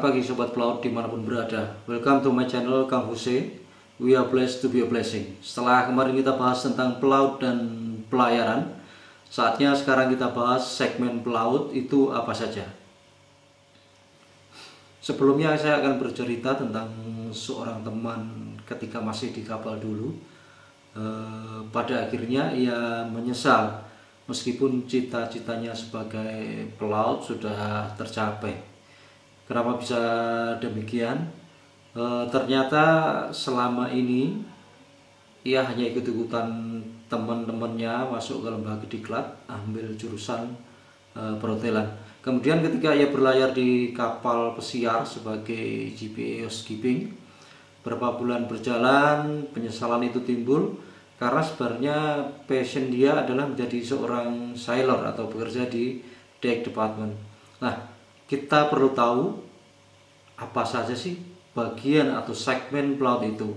Selamat pagi sobat pelaut dimanapun berada. Welcome to my channel Kang Huse. We are blessed to be a blessing. Setelah kemarin kita bahas tentang pelaut dan pelayaran, saatnya sekarang kita bahas segmen pelaut itu apa saja. Sebelumnya saya akan bercerita tentang seorang teman ketika masih di kapal dulu. Pada akhirnya ia menyesal meskipun cita-citanya sebagai pelaut sudah tercapai. Kenapa bisa demikian? Ternyata selama ini ia hanya ikut-ikutan teman-temannya masuk ke lembaga diklat, ambil jurusan perhotelan. Kemudian ketika ia berlayar di kapal pesiar sebagai GPA housekeeping, berapa bulan berjalan, penyesalan itu timbul karena sebenarnya passion dia adalah menjadi seorang sailor atau bekerja di deck department. Nah, kita perlu tahu apa saja sih bagian atau segmen pelaut itu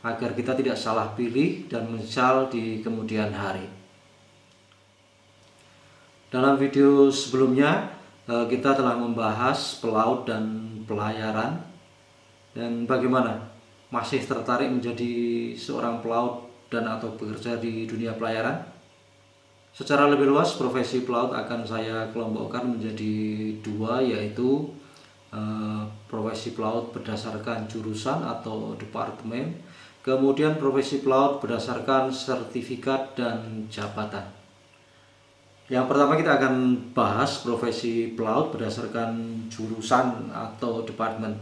agar kita tidak salah pilih dan menyesal di kemudian hari. Dalam video sebelumnya kita telah membahas pelaut dan pelayaran, dan bagaimana masih tertarik menjadi seorang pelaut dan atau bekerja di dunia pelayaran. Secara lebih luas, profesi pelaut akan saya kelompokkan menjadi dua, yaitu profesi pelaut berdasarkan jurusan atau departemen, kemudian profesi pelaut berdasarkan sertifikat dan jabatan. Yang pertama kita akan bahas profesi pelaut berdasarkan jurusan atau departemen.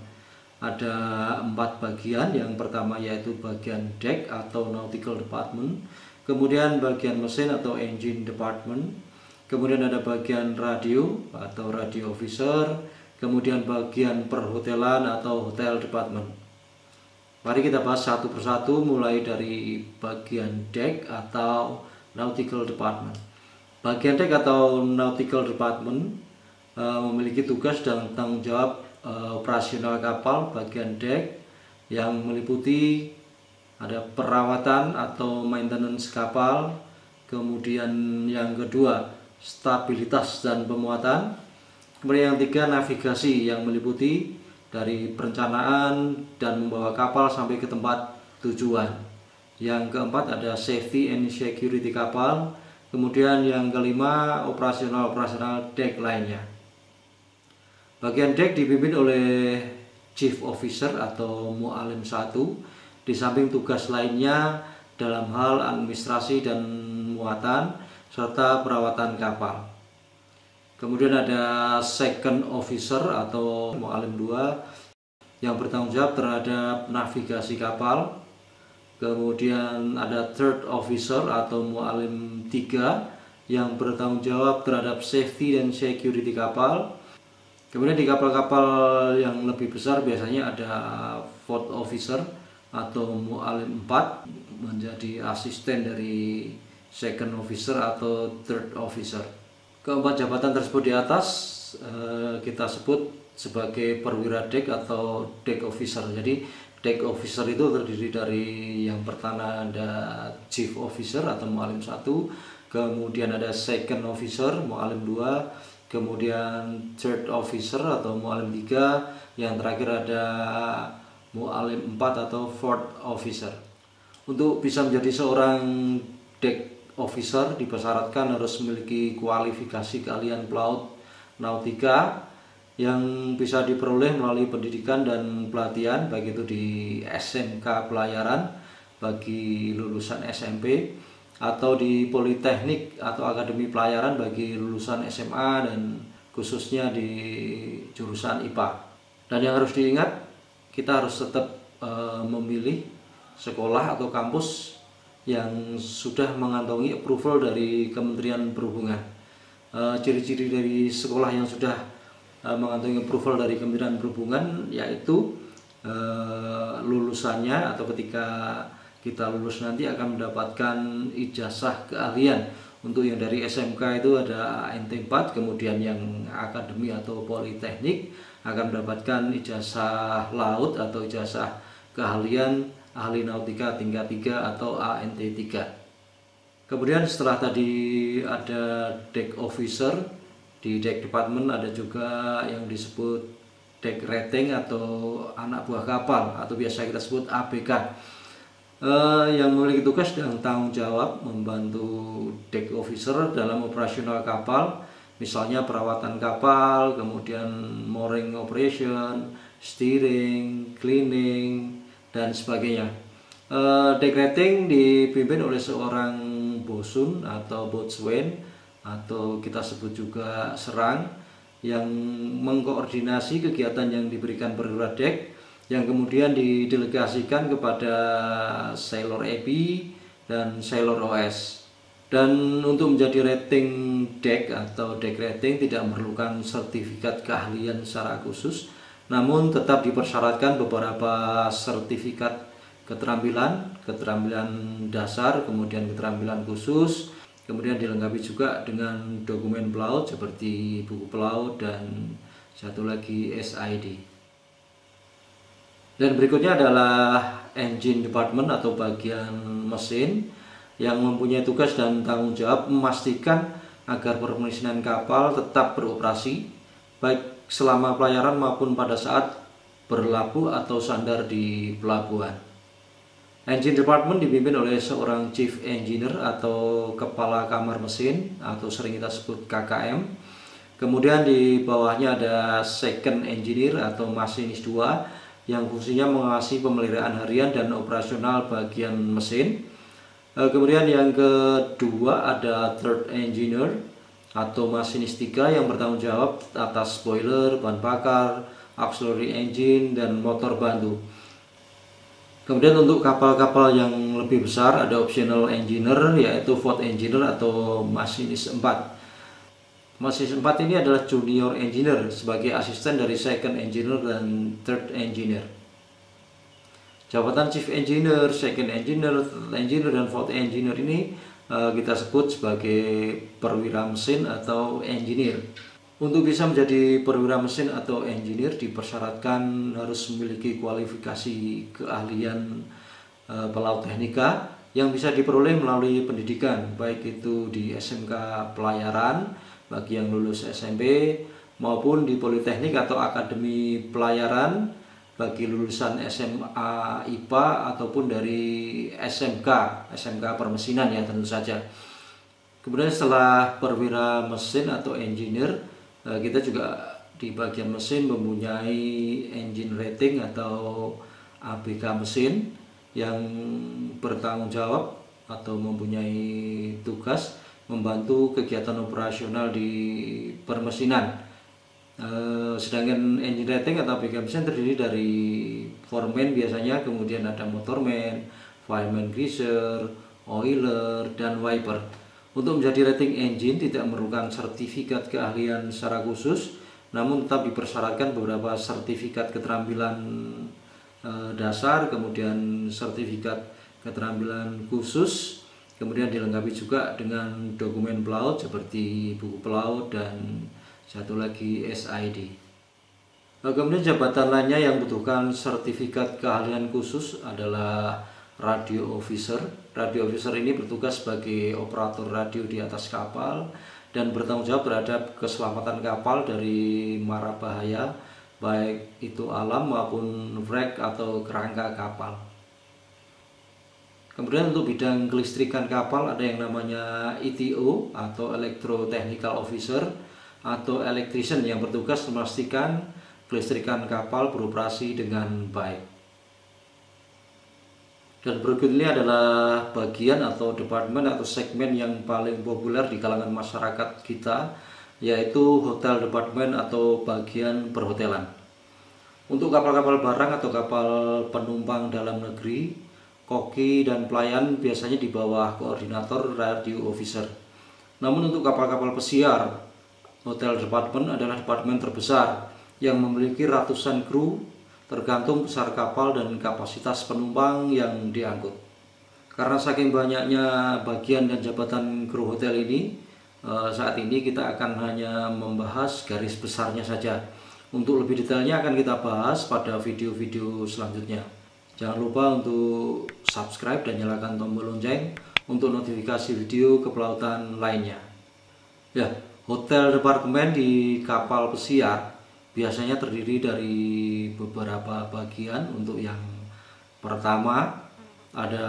Ada 4 bagian. Yang pertama yaitu bagian deck atau nautical department, kemudian bagian mesin atau engine department, kemudian ada bagian radio atau radio officer, kemudian bagian perhotelan atau hotel department. Mari kita bahas satu persatu, mulai dari bagian deck atau nautical department. Bagian deck atau nautical department memiliki tugas dan tanggung jawab operasional kapal bagian deck yang meliputi ada perawatan atau maintenance kapal, kemudian yang kedua stabilitas dan pemuatan, kemudian yang ketiga navigasi yang meliputi dari perencanaan dan membawa kapal sampai ke tempat tujuan. Yang keempat ada safety and security kapal, kemudian yang kelima operasional deck lainnya. Bagian deck dipimpin oleh Chief Officer atau Mu'alim 1. Di samping tugas lainnya dalam hal administrasi dan muatan serta perawatan kapal. Kemudian ada Second Officer atau Mu'alim 2 yang bertanggung jawab terhadap navigasi kapal. Kemudian ada Third Officer atau Mu'alim 3 yang bertanggung jawab terhadap safety dan security kapal. Kemudian di kapal-kapal yang lebih besar biasanya ada Fourth Officer atau Mu'alim 4 menjadi asisten dari Second Officer atau Third Officer. Keempat jabatan tersebut di atas kita sebut sebagai perwira deck atau deck officer. Jadi deck officer itu terdiri dari yang pertama ada Chief Officer atau Mu'alim 1, kemudian ada Second Officer Mu'alim 2, kemudian Third Officer atau Mu'alim 3, yang terakhir ada Mu'alim 4 atau Fourth Officer. Untuk bisa menjadi seorang deck officer dipersyaratkan harus memiliki kualifikasi keahlian pelaut nautika yang bisa diperoleh melalui pendidikan dan pelatihan, baik itu di SMK pelayaran bagi lulusan SMP atau di Politeknik atau Akademi Pelayaran bagi lulusan SMA dan khususnya di jurusan IPA. Dan yang harus diingat, kita harus tetap memilih sekolah atau kampus yang sudah mengantongi approval dari Kementerian Perhubungan. Ciri-ciri dari sekolah yang sudah mengantongi approval dari Kementerian Perhubungan yaitu lulusannya atau ketika kita lulus nanti akan mendapatkan ijazah keahlian. Untuk yang dari SMK itu ada ANT4, kemudian yang akademi atau politeknik akan mendapatkan ijazah laut atau ijazah keahlian ahli nautika tingkat 3 atau ANT3. Kemudian setelah tadi ada deck officer, di deck department ada juga yang disebut deck rating atau anak buah kapal atau biasa kita sebut ABK, yang memiliki tugas dan tanggung jawab membantu deck officer dalam operasional kapal, misalnya perawatan kapal, kemudian mooring operation, steering, cleaning, dan sebagainya. Deck rating dipimpin oleh seorang bosun atau boatswain atau kita sebut juga serang, yang mengkoordinasi kegiatan yang diberikan perwira deck, yang kemudian didelegasikan kepada sailor AB dan sailor OS. Dan untuk menjadi rating deck atau deck rating tidak memerlukan sertifikat keahlian secara khusus, namun tetap dipersyaratkan beberapa sertifikat keterampilan dasar, kemudian keterampilan khusus, kemudian dilengkapi juga dengan dokumen pelaut seperti buku pelaut dan satu lagi SID. Dan berikutnya adalah engine department atau bagian mesin, yang mempunyai tugas dan tanggung jawab memastikan agar permesinan kapal tetap beroperasi baik selama pelayaran maupun pada saat berlabuh atau sandar di pelabuhan. Engine department dipimpin oleh seorang chief engineer atau kepala kamar mesin atau sering kita sebut KKM. Kemudian di bawahnya ada second engineer atau masinis 2 yang fungsinya mengawasi pemeliharaan harian dan operasional bagian mesin. Kemudian yang kedua ada third engineer atau masinis 3 yang bertanggung jawab atas boiler, bahan bakar, auxiliary engine, dan motor bantu. Kemudian untuk kapal-kapal yang lebih besar ada optional engineer, yaitu fourth engineer atau masinis 4. Masinis 4 ini adalah junior engineer sebagai asisten dari second engineer dan third engineer. Jabatan chief engineer, second engineer, third engineer, dan fourth engineer ini kita sebut sebagai perwira mesin atau engineer. Untuk bisa menjadi perwira mesin atau engineer dipersyaratkan harus memiliki kualifikasi keahlian pelaut teknika yang bisa diperoleh melalui pendidikan, baik itu di SMK pelayaran bagi yang lulus SMP maupun di Politeknik atau Akademi Pelayaran bagi lulusan SMA IPA ataupun dari SMK permesinan ya tentu saja. Kemudian setelah perwira mesin atau engineer, kita juga di bagian mesin mempunyai engine rating atau ABK mesin yang bertanggung jawab atau mempunyai tugas membantu kegiatan operasional di permesinan. Sedangkan engine rating atau ABK mesin terdiri dari foreman biasanya, kemudian ada motorman, fireman, greaser, oiler, dan wiper. Untuk menjadi rating engine tidak memerlukan sertifikat keahlian secara khusus, namun tetap dipersyaratkan beberapa sertifikat keterampilan dasar, kemudian sertifikat keterampilan khusus, kemudian dilengkapi juga dengan dokumen pelaut seperti buku pelaut dan satu lagi SID. Kemudian jabatan lainnya yang membutuhkan sertifikat keahlian khusus adalah radio officer. Radio officer ini bertugas sebagai operator radio di atas kapal dan bertanggung jawab terhadap keselamatan kapal dari mara bahaya, baik itu alam maupun wreck atau kerangka kapal. Kemudian untuk bidang kelistrikan kapal ada yang namanya ETO atau Electro Technical Officer atau electrician yang bertugas memastikan kelistrikan kapal beroperasi dengan baik. Dan berikut ini adalah bagian atau departemen atau segmen yang paling populer di kalangan masyarakat kita, yaitu hotel departemen atau bagian perhotelan. Untuk kapal-kapal barang atau kapal penumpang dalam negeri, koki dan pelayan biasanya di bawah koordinator radio officer. Namun untuk kapal-kapal pesiar, hotel departemen adalah departemen terbesar yang memiliki ratusan kru tergantung besar kapal dan kapasitas penumpang yang diangkut. Karena saking banyaknya bagian dan jabatan kru hotel ini, saat ini kita akan hanya membahas garis besarnya saja. Untuk lebih detailnya akan kita bahas pada video-video selanjutnya. Jangan lupa untuk subscribe dan nyalakan tombol lonceng untuk notifikasi video kepelautan lainnya. Ya, hotel departemen di kapal pesiar biasanya terdiri dari beberapa bagian. Untuk yang pertama ada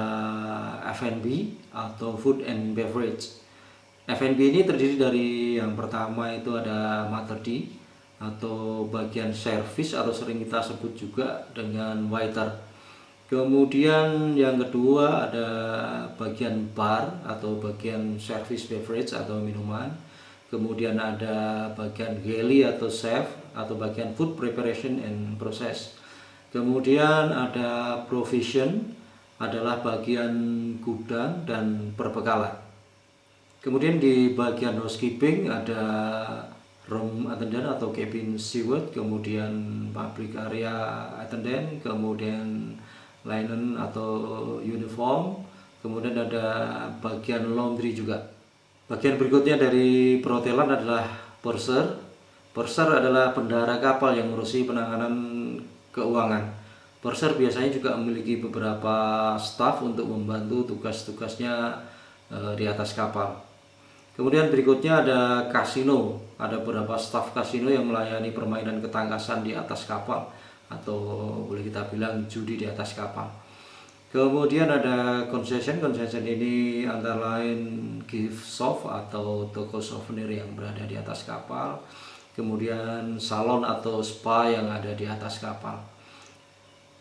F&B atau Food and Beverage. F&B ini terdiri dari yang pertama itu ada Mater D atau bagian service atau sering kita sebut juga dengan waiter. Kemudian yang kedua ada bagian bar atau bagian service beverage atau minuman. Kemudian ada bagian galley atau chef atau bagian food preparation and process. Kemudian ada provision adalah bagian gudang dan perbekalan. Kemudian di bagian housekeeping ada room attendant atau cabin steward, kemudian public area attendant, kemudian linen atau uniform, kemudian ada bagian laundry juga. Bagian berikutnya dari perhotelan adalah purser. Purser adalah bendahara kapal yang mengurusi penanganan keuangan. Purser biasanya juga memiliki beberapa staf untuk membantu tugas-tugasnya di atas kapal. Kemudian berikutnya ada kasino. Ada beberapa staf kasino yang melayani permainan ketangkasan di atas kapal atau boleh kita bilang judi di atas kapal. Kemudian ada concession. Concession ini antara lain gift shop atau toko souvenir yang berada di atas kapal. Kemudian salon atau spa yang ada di atas kapal.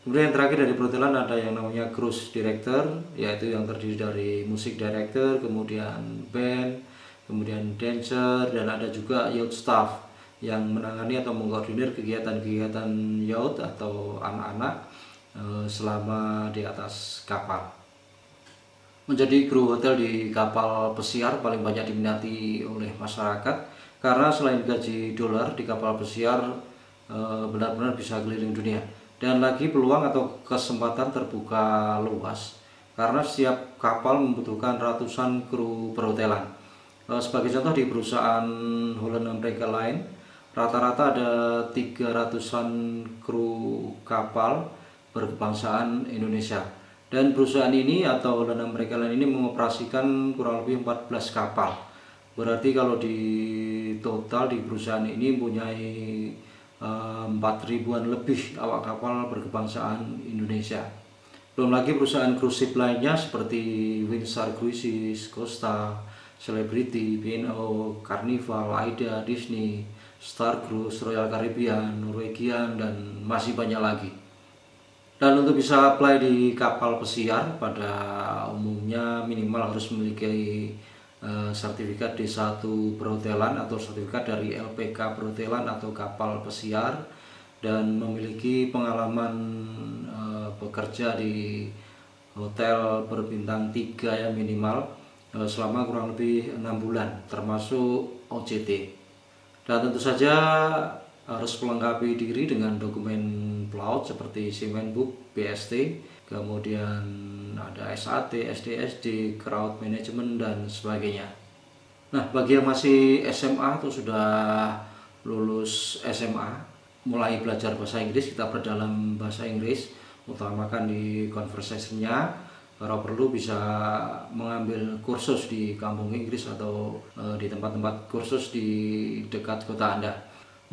Kemudian yang terakhir dari perhotelan ada yang namanya cruise director, yaitu yang terdiri dari music director, kemudian band, kemudian dancer, dan ada juga yacht staff yang menangani atau mengkoordinir kegiatan-kegiatan yacht atau anak-anak selama di atas kapal. Menjadi kru hotel di kapal pesiar paling banyak diminati oleh masyarakat karena selain gaji dolar di kapal pesiar benar-benar bisa keliling dunia, dan lagi peluang atau kesempatan terbuka luas karena setiap kapal membutuhkan ratusan kru perhotelan. Sebagai contoh, di perusahaan Holland America Line rata-rata ada 300-an kru kapal berkebangsaan Indonesia, dan perusahaan ini atau Holland America Line ini mengoperasikan kurang lebih 14 kapal. Berarti kalau di total di perusahaan ini mempunyai 4.000-an lebih awak kapal berkebangsaan Indonesia. Belum lagi perusahaan cruise ship lainnya seperti Windsor Cruises, Costa, Celebrity, P&O, Carnival, AIDA, Disney, Star Cruise, Royal Caribbean, Norwegian, dan masih banyak lagi. Dan untuk bisa apply di kapal pesiar pada umumnya minimal harus memiliki sertifikat D1 perhotelan atau sertifikat dari LPK perhotelan atau kapal pesiar, dan memiliki pengalaman bekerja di hotel berbintang 3 ya minimal selama kurang lebih 6 bulan termasuk OJT. Dan tentu saja harus melengkapi diri dengan dokumen pelaut seperti Seaman Book, BST, kemudian ada SAT, SDSD, Crowd Management, dan sebagainya. Nah, bagi yang masih SMA atau sudah lulus SMA, mulai belajar bahasa Inggris, kita berdalam bahasa Inggris, utamakan di conversation-nya. Kalau perlu bisa mengambil kursus di kampung Inggris atau di tempat-tempat kursus di dekat kota Anda.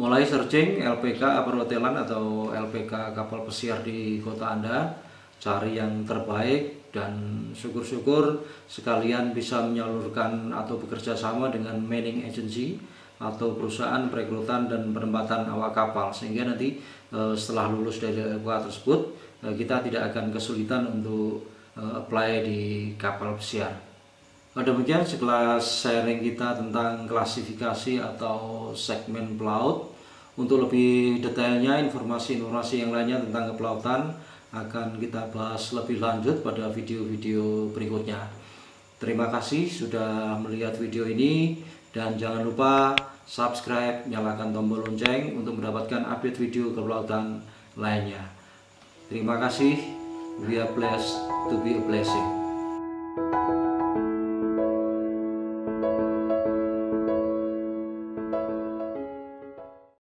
Mulai searching LPK perhotelan atau LPK kapal pesiar di kota Anda, cari yang terbaik, dan syukur-syukur sekalian bisa menyalurkan atau bekerja sama dengan manning agency atau perusahaan perekrutan dan penempatan awak kapal, sehingga nanti setelah lulus dari LPK tersebut kita tidak akan kesulitan untuk apply di kapal pesiar. Demikian sekelas sharing kita tentang klasifikasi atau segmen pelaut. Untuk lebih detailnya informasi-informasi yang lainnya tentang kepelautan akan kita bahas lebih lanjut pada video-video berikutnya. Terima kasih sudah melihat video ini, dan jangan lupa subscribe, nyalakan tombol lonceng untuk mendapatkan update video kelautan lainnya. Terima kasih. We are blessed to be a blessing.